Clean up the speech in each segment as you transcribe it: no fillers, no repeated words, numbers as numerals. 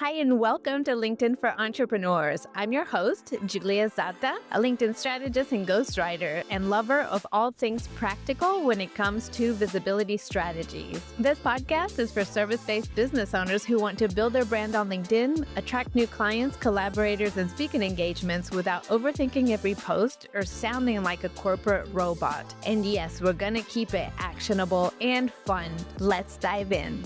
Hi, and welcome to LinkedIn for Entrepreneurs. I'm your host, Julia Zata, a LinkedIn strategist and ghostwriter, and lover of all things practical when it comes to visibility strategies. This podcast is for service-based business owners who want to build their brand on LinkedIn, attract new clients, collaborators, and speaking engagements without overthinking every post or sounding like a corporate robot. And yes, we're going to keep it actionable and fun. Let's dive in.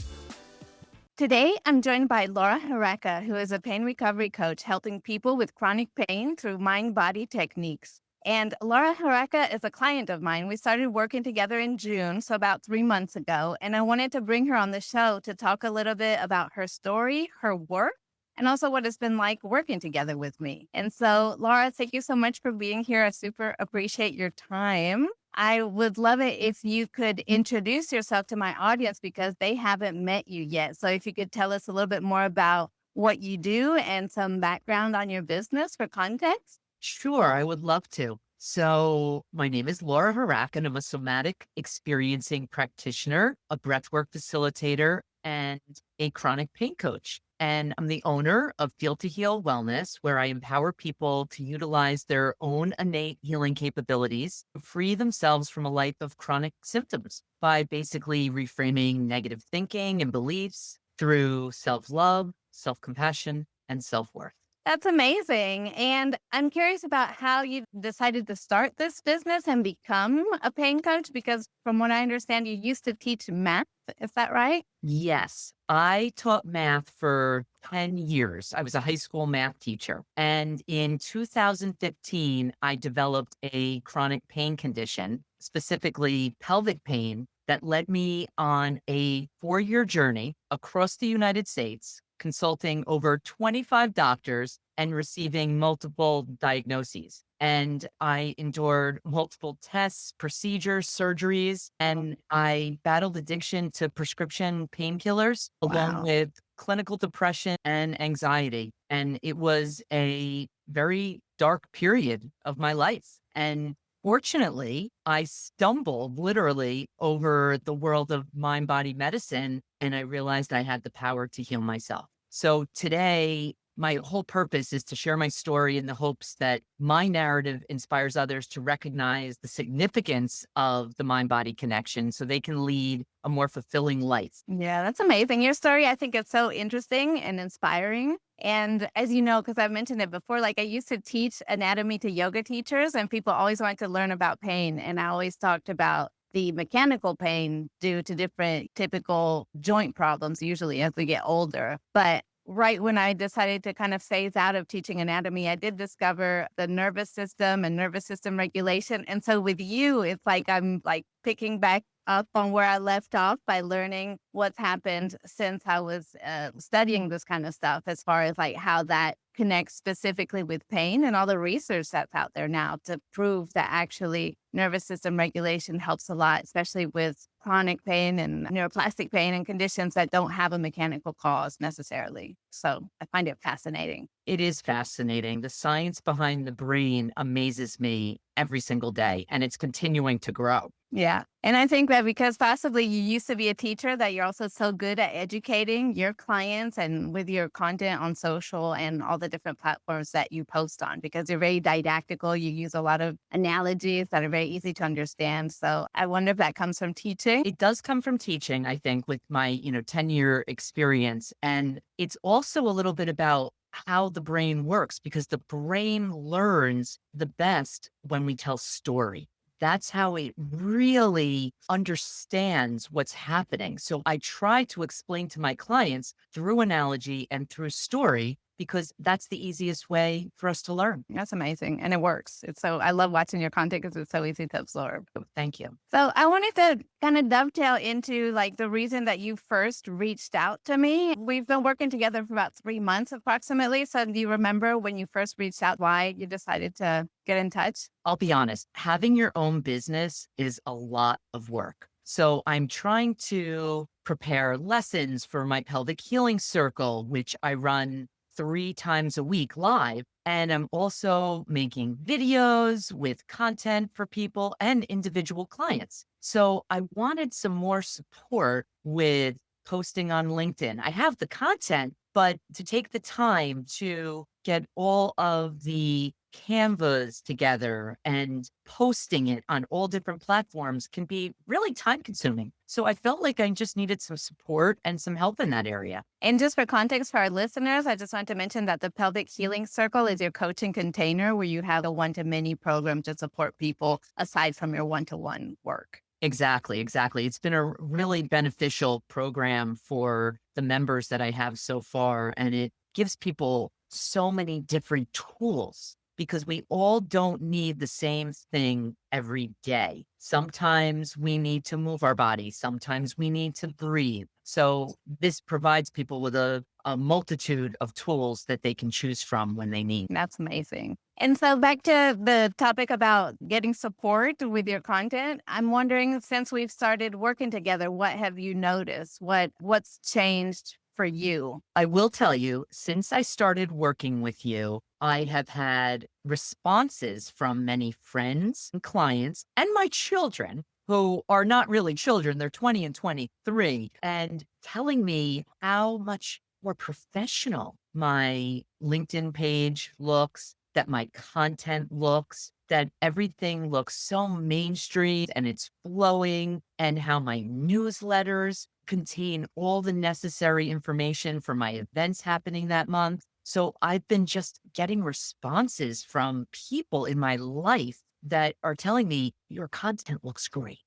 Today, I'm joined by Laura Haraka, who is a pain recovery coach helping people with chronic pain through mind-body techniques. And Laura Haraka is a client of mine. We started working together in June, so about 3 months ago. And I wanted to bring her on the show to talk a little bit about her story, her work, and also what it's been like working together with me. And so, Laura, thank you so much for being here. I super appreciate your time. I would love it if you could introduce yourself to my audience because they haven't met you yet. So if you could tell us a little bit more about what you do and some background on your business for context. Sure, I would love to. So, my name is Laura Haraka, and I'm a somatic experiencing practitioner, a breathwork facilitator, and a chronic pain coach. And I'm the owner of Feel to Heal Wellness, where I empower people to utilize their own innate healing capabilities to free themselves from a life of chronic symptoms by basically reframing negative thinking and beliefs through self-love, self-compassion, and self-worth. That's amazing. And I'm curious about how you decided to start this business and become a pain coach, because from what I understand, you used to teach math. Is that right? Yes, I taught math for 10 years. I was a high school math teacher. And in 2015, I developed a chronic pain condition, specifically pelvic pain, that led me on a 4-year journey across the United States, consulting over 25 doctors and receiving multiple diagnoses. And I endured multiple tests, procedures, surgeries, and I battled addiction to prescription painkillers, along Wow. with clinical depression and anxiety. And it was a very dark period of my life. And fortunately, I stumbled literally over the world of mind body medicine, and I realized I had the power to heal myself. So today, my whole purpose is to share my story in the hopes that my narrative inspires others to recognize the significance of the mind body connection so they can lead a more fulfilling life. Yeah, that's amazing. Your story, I think it's so interesting and inspiring. And as you know, because I've mentioned it before, like I used to teach anatomy to yoga teachers, and people always wanted to learn about pain. And I always talked about the mechanical pain due to different typical joint problems, usually as we get older. But right when I decided to kind of phase out of teaching anatomy, I did discover the nervous system and nervous system regulation. And so with you, it's like I'm like picking back up on where I left off by learning what's happened since I was studying this kind of stuff, as far as like how that connects specifically with pain and all the research that's out there now to prove that actually nervous system regulation helps a lot, especially with chronic pain and neuroplastic pain and conditions that don't have a mechanical cause necessarily. So I find it fascinating. It is fascinating. The science behind the brain amazes me every single day, and it's continuing to grow. Yeah. And I think that because possibly you used to be a teacher, that you're also so good at educating your clients and with your content on social and all the different platforms that you post on, because you're very didactical. You use a lot of analogies that are very easy to understand. So I wonder if that comes from teaching. It does come from teaching, I think, with my, 10-year experience. And it's also a little bit about how the brain works, because the brain learns the best when we tell story. That's how it really understands what's happening. So I try to explain to my clients through analogy and through story, because that's the easiest way for us to learn. That's amazing. And it works. I love watching your content because it's so easy to absorb. So thank you. So I wanted to kind of dovetail into like the reason that you first reached out to me. We've been working together for about 3 months approximately. So do you remember when you first reached out, why you decided to get in touch? I'll be honest, having your own business is a lot of work. So I'm trying to prepare lessons for my pelvic healing circle, which I run 3 times a week live. And I'm also making videos with content for people and individual clients. So I wanted some more support with posting on LinkedIn. I have the content, But to take the time to get all of the canvas together and posting it on all different platforms can be really time consuming. So I felt like I just needed some support and some help in that area. And just for context for our listeners, I just want to mention that the Pelvic Healing Circle is your coaching container where you have a one-to-many program to support people aside from your one-to-one work. Exactly, exactly. It's been a really beneficial program for the members that I have so far, and it gives people so many different tools because we all don't need the same thing every day. Sometimes we need to move our body, sometimes we need to breathe. So this provides people with a multitude of tools that they can choose from when they need. That's amazing. And so back to the topic about getting support with your content, I'm wondering, since we've started working together, what have you noticed? What's changed for you? I will tell you, since I started working with you, I have had responses from many friends and clients and my children who are not really children. They're 20 and 23 and telling me how much more professional my LinkedIn page looks, that my content looks, that everything looks so mainstream and it's flowing, and how my newsletters contain all the necessary information for my events happening that month. So I've been just getting responses from people in my life that are telling me your content looks great.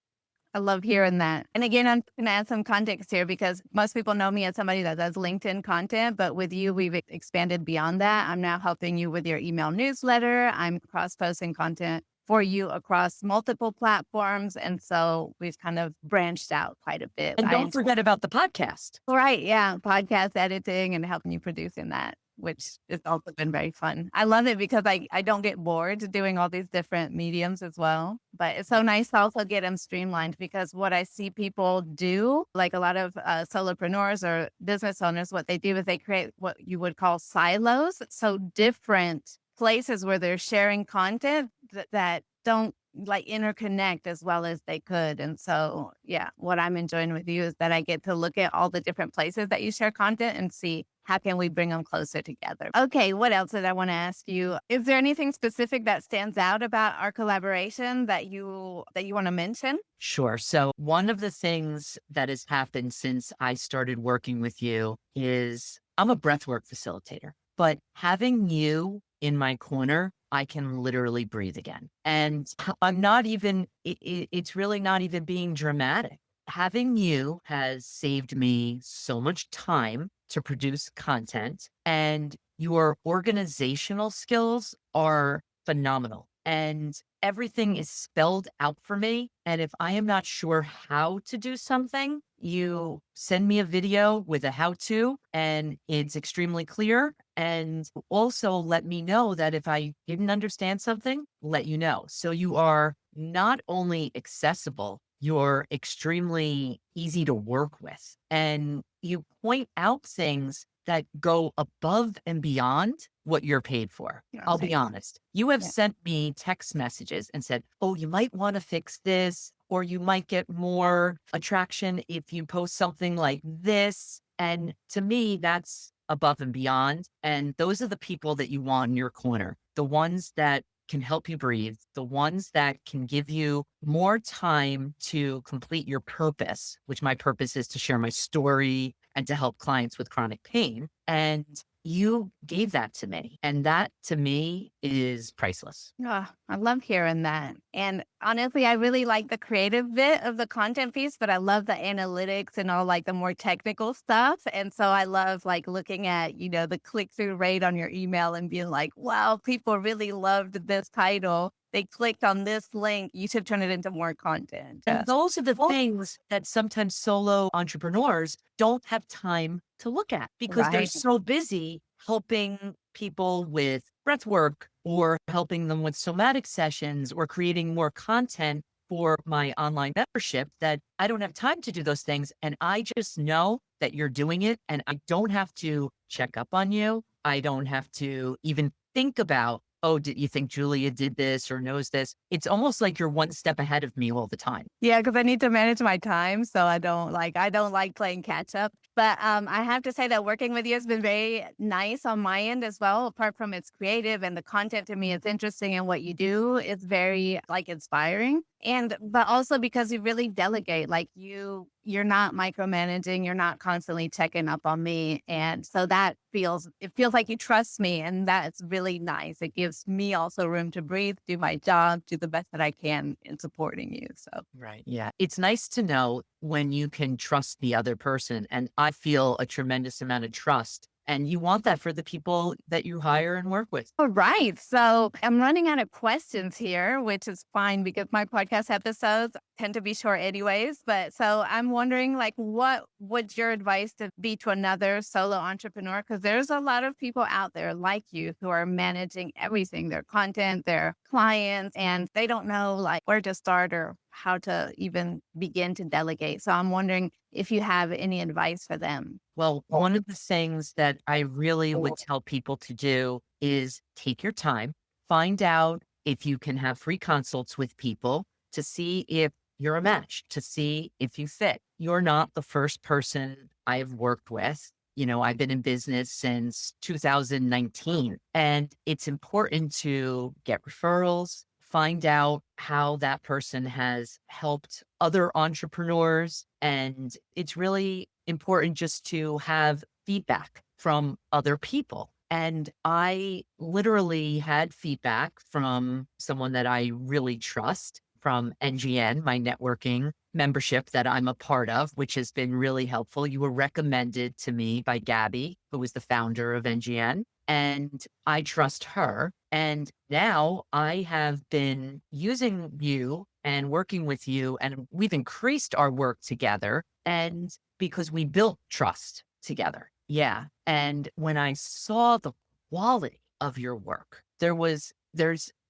I love hearing that. And again, I'm going to add some context here because most people know me as somebody that does LinkedIn content, but with you, we've expanded beyond that. I'm now helping you with your email newsletter. I'm cross-posting content for you across multiple platforms. And so we've kind of branched out quite a bit. And don't forget about the podcast. Right. Yeah. Podcast editing and helping you producing that, which has also been very fun. I love it because I don't get bored doing all these different mediums as well. But it's so nice to also get them streamlined because what I see people do, like a lot of solopreneurs or business owners, what they do is they create what you would call silos. So different places where they're sharing content that don't like interconnect as well as they could. And so, yeah, what I'm enjoying with you is that I get to look at all the different places that you share content and see how can we bring them closer together. Okay, what else did I want to ask you? Is there anything specific that stands out about our collaboration that you want to mention? Sure. So one of the things that has happened since I started working with you is I'm a breathwork facilitator, but having you in my corner, I can literally breathe again. And I'm not even, it's really not even being dramatic. Having you has saved me so much time to produce content, and your organizational skills are phenomenal. And everything is spelled out for me. And if I am not sure how to do something, you send me a video with a how to, and it's extremely clear. And also let me know that if I didn't understand something, let you know. So you are not only accessible, you're extremely easy to work with. And you point out things that go above and beyond what you're paid for. I'll be honest. You have sent me text messages and said, oh, you might want to fix this, or you might get more attraction if you post something like this. And to me, that's above and beyond. And those are the people that you want in your corner, the ones that can help you breathe, the ones that can give you more time to complete your purpose, which my purpose is to share my story and to help clients with chronic pain. And you gave that to me. And that to me is priceless. Oh, I love hearing that. And honestly, I really like the creative bit of the content piece, but I love the analytics and all like the more technical stuff. And so I love like looking at, the click-through rate on your email and being like, wow, people really loved this title. They clicked on this link. You should turn it into more content. And those are the things that sometimes solo entrepreneurs don't have time to look at because they're so busy helping people with breath work or helping them with somatic sessions or creating more content for my online membership that I don't have time to do those things. And I just know that you're doing it, and I don't have to check up on you. I don't have to even think about, oh, did you think Julia did this or knows this? It's almost like you're one step ahead of me all the time. Yeah, because I need to manage my time. So I don't like playing catch up. But I have to say that working with you has been very nice on my end as well. Apart from it's creative and the content to me is interesting and what you do is very like inspiring. And but also because you really delegate, like you're not micromanaging, you're not constantly checking up on me. And so it feels like you trust me. And that's really nice. It gives me also room to breathe, do my job, do the best that I can in supporting you. So Right. Yeah. It's nice to know when you can trust the other person. And I feel a tremendous amount of trust. And you want that for the people that you hire and work with. all right. So I'm running out of questions here, which is fine because my podcast episodes tend to be short anyways. But so I'm wondering, like, what would your advice to be to another solo entrepreneur? Because there's a lot of people out there like you who are managing everything, their content, their clients, and they don't know like where to start or how to even begin to delegate. So I'm wondering if you have any advice for them. Well, one of the things that I really would tell people to do is take your time, find out if you can have free consults with people to see if you're a match, to see if you fit. You're not the first person I've worked with. I've been in business since 2019, and it's important to get referrals, find out how that person has helped other entrepreneurs. And it's really important just to have feedback from other people. And I literally had feedback from someone that I really trust from NGN, my networking membership that I'm a part of, which has been really helpful. You were recommended to me by Gabby, who was the founder of NGN, and I trust her. And now I have been using you and working with you, and we've increased our work together. And because we built trust together. Yeah. And when I saw the quality of your work, there's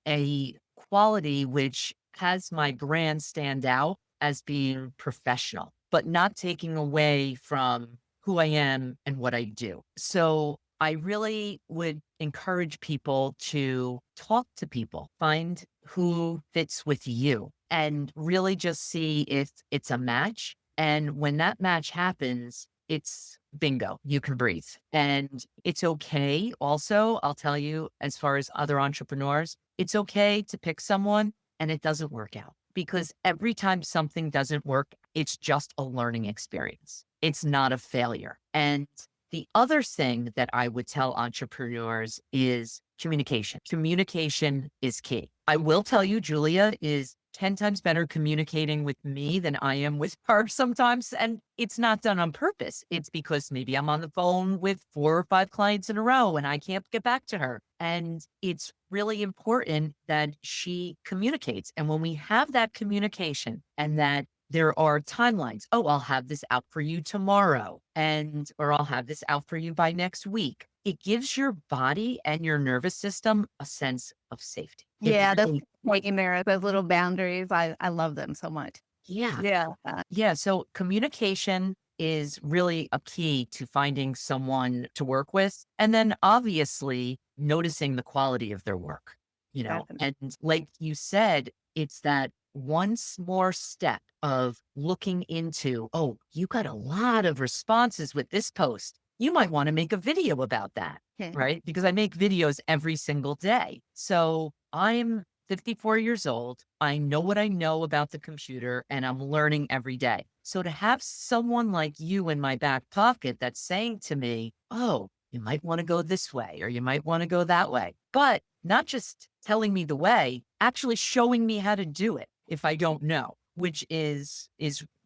a quality which has my brand stand out as being professional, but not taking away from who I am and what I do. So I really would encourage people to talk to people, find who fits with you, and really just see if it's a match. And when that match happens, it's bingo, you can breathe. And it's okay. Also, I'll tell you, as far as other entrepreneurs, it's okay to pick someone and it doesn't work out, because every time something doesn't work, it's just a learning experience. It's not a failure. And the other thing that I would tell entrepreneurs is communication. Communication is key. I will tell you, Julia is 10 times better communicating with me than I am with her sometimes. And it's not done on purpose. It's because maybe I'm on the phone with 4 or 5 clients in a row and I can't get back to her. And it's really important that she communicates. And when we have that communication and that there are timelines. Oh, I'll have this out for you tomorrow, or I'll have this out for you by next week. It gives your body and your nervous system a sense of safety. Yeah, that's taking there, those little boundaries. I love them so much. Yeah. Yeah. Yeah. So communication is really a key to finding someone to work with. And then obviously noticing the quality of their work, Definitely. and like you said, it's that one more step of looking into, oh, you got a lot of responses with this post. You might want to make a video about that, right? Because I make videos every single day. So I'm 54 years old. I know what I know about the computer and I'm learning every day. So to have someone like you in my back pocket that's saying to me, oh, you might want to go this way or you might want to go that way, but not just telling me the way, actually showing me how to do it if I don't know, which is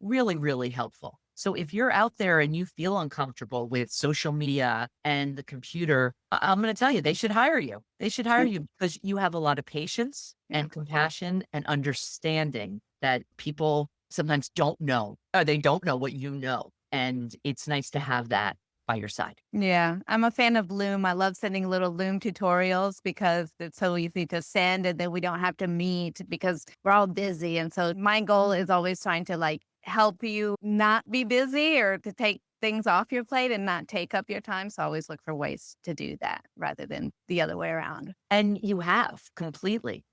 really, really helpful. So if you're out there and you feel uncomfortable with social media and the computer, I'm going to tell you, they should hire you. They should hire you because you have a lot of patience and compassion and understanding that people sometimes don't know, or they don't know what you know. And it's nice to have that by your side. Yeah, I'm a fan of Loom. I love sending little Loom tutorials because it's so easy to send and then we don't have to meet because we're all busy. And so my goal is always trying to like help you not be busy or to take things off your plate and not take up your time. So I always look for ways to do that rather than the other way around. And you have completely.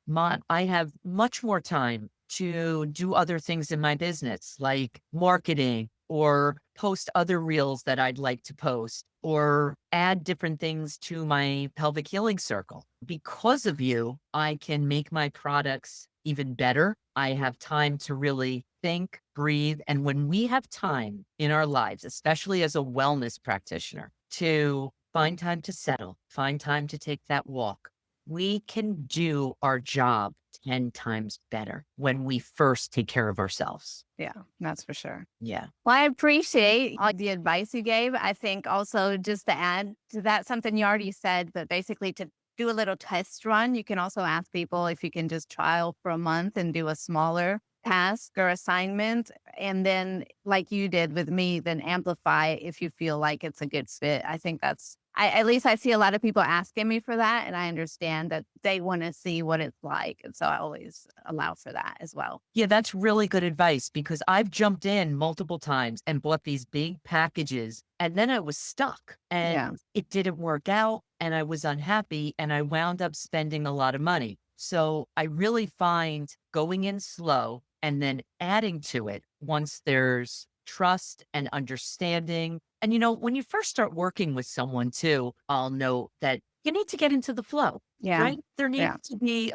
I have much more time to do other things in my business, like marketing or post other reels that I'd like to post, or add different things to my pelvic healing circle. Because of you, I can make my products even better. I have time to really think, breathe. And when we have time in our lives, especially as a wellness practitioner, to find time to settle, find time to take that walk, we can do our job 10 times better when we first take care of ourselves. Yeah, that's for sure. Yeah. Well, I appreciate all the advice you gave. I think also just to add to that, something you already said, but basically to do a little test run, you can also ask people if you can just trial for a month and do a smaller task or assignment. And then, like you did with me, then amplify if you feel like it's a good fit. I think at least I see a lot of people asking me for that. And I understand that they want to see what it's like. And so I always allow for that as well. Yeah, that's really good advice because I've jumped in multiple times and bought these big packages and then I was stuck and it didn't work out and I was unhappy and I wound up spending a lot of money. So I really find going in slow and then adding to it once there's trust and understanding. And, when you first start working with someone too, I'll note that you need to get into the flow. Yeah. Right? There needs to be,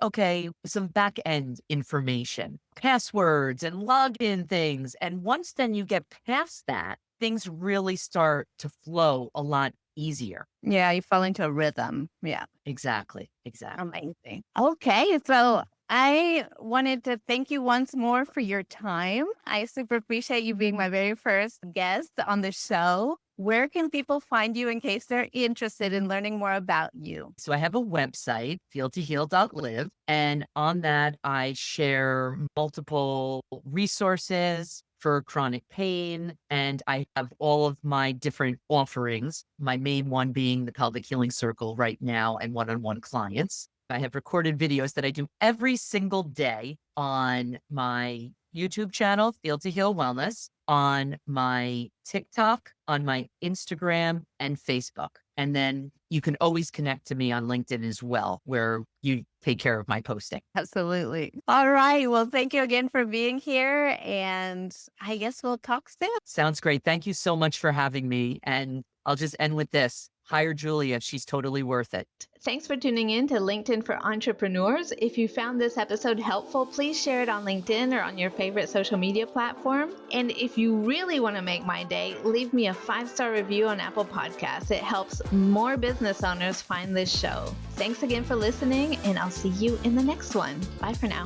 some back end information, passwords and login things. And once then you get past that, things really start to flow a lot easier. Yeah, you fall into a rhythm. Yeah. Exactly. Amazing. Okay, so I wanted to thank you once more for your time. I super appreciate you being my very first guest on the show. Where can people find you in case they're interested in learning more about you? So I have a website, feeltoheal.live, and on that I share multiple resources for chronic pain, and I have all of my different offerings, my main one being the pelvic healing circle right now and one-on-one clients. I have recorded videos that I do every single day on my YouTube channel, Feel to Heal Wellness, on my TikTok, on my Instagram and Facebook. And then you can always connect to me on LinkedIn as well, where you take care of my posting. Absolutely. All right. Well, thank you again for being here. And I guess we'll talk soon. Sounds great. Thank you so much for having me. And I'll just end with this. Hire Julia. She's totally worth it. Thanks for tuning in to LinkedIn for Entrepreneurs. If you found this episode helpful, please share it on LinkedIn or on your favorite social media platform. And if you really want to make my day, leave me a 5-star review on Apple Podcasts. It helps more business owners find this show. Thanks again for listening, and I'll see you in the next one. Bye for now.